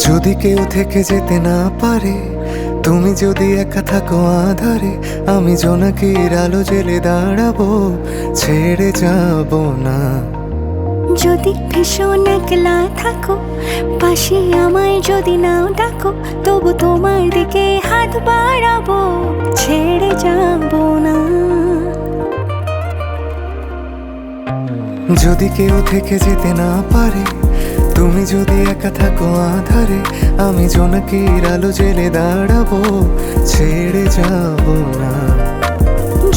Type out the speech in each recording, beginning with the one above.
যদি কেউ থেকে যেতে না পারে, তুমি যদি একা থাকো আধারে, আমি জোনাকির আলো জেলে দাঁড়াবো, ছেড়ে যাব না। যদি ভীষণ একলা থাকো, পাশে আমায় যদি নাও ডাকো, তবু তোমার দিকে হাত বাড়াবো, ছেড়ে যাব না। যদি কেউ থেকে যেতে না পারে, তুমি যদি একা থাকো আধারে, আমি জোনাকির আলো জেলে দাঁড়াবো, ছেড়ে যাব না।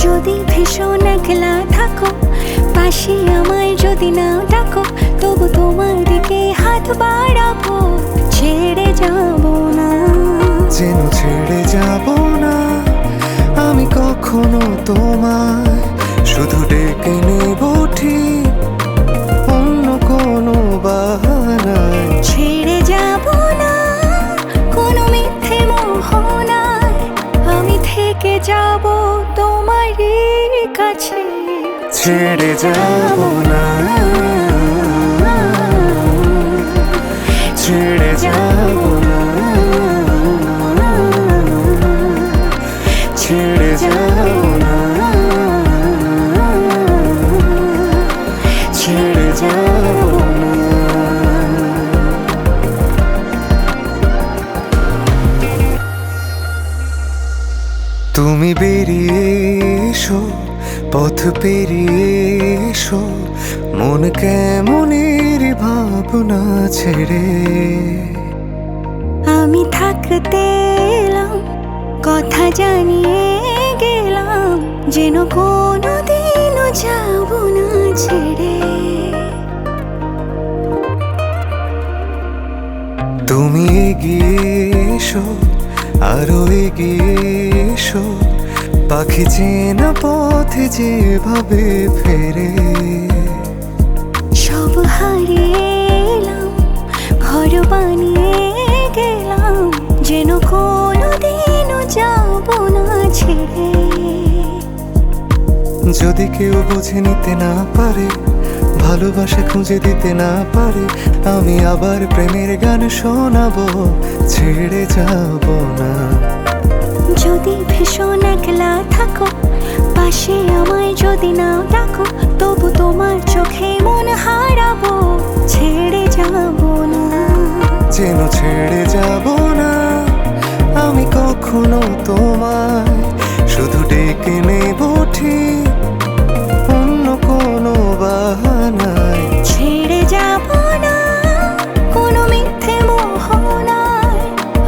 যদি ভীষণ একলা থাকো, পাশে আমায় যদি নাও ডাকো, তবু তোমার দিকে হাত বাড়াবো, ছেড়ে যাব না। যেন ছেড়ে যাব না আমি কখনো তোমায়, শুধু ডেকে নেব ঠিক অন্য কোনো বাহানায়। ছেড়ে যাব না কোনো মিথ্যে মোহনায়, আমি থেকে যাব তোমারই কাছে, ছেড়ে যাব না, ছেড়ে যাব না, ছেড়ে যাব না, ছেড়ে যাব না। তুমি বেরিয়ে এসো, পথ পেরিয়ে এসো, মন কেমনের ভাবনা ছেড়ে। আমি থাকতে এলাম, কথা জানিয়ে গেলাম, যেন কোনোদিনও যাব না ছেড়ে। তুমি এগিয়ে এসো, আরো এগিয়ে এসো, পাখি চেনা পথে যেভাবে ফেরে। সব হারিয়ে এলাম, ঘর বানিয়ে গেলাম, যেন কোনোদিনও যাব না ছেড়ে। যদি কেউ বুঝে নিতে না পারে, ভালোবাসা খুঁজে দিতে না পারে, আমি আবার প্রেমের গান শোনাবো, ছেড়ে যাব না। যদি ভীষণ একলা থাকো, পাশে আমায় যদি নাও ডাকো, তবু তোমার চোখে মন হারাবো, ছেড়ে যাব না। যেন ছেড়ে যাব না আমি কখনো তোমায়, শুধু ডেকে নেব ঠিক অন্য কোনো বাহানায়। ছেড়ে যাব না কোনো মিথ্যে মোহনায়,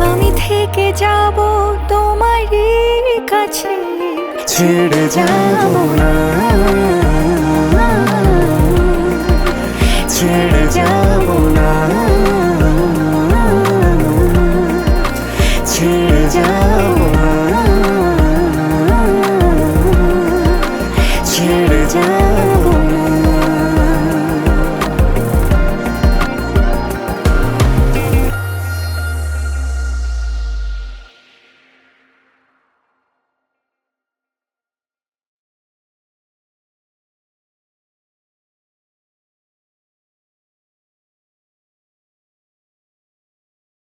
আমি থেকে যাব তোমারই কাছে, ছেড়ে যাব না, ছেড়ে যাব না, ছেড়ে যাব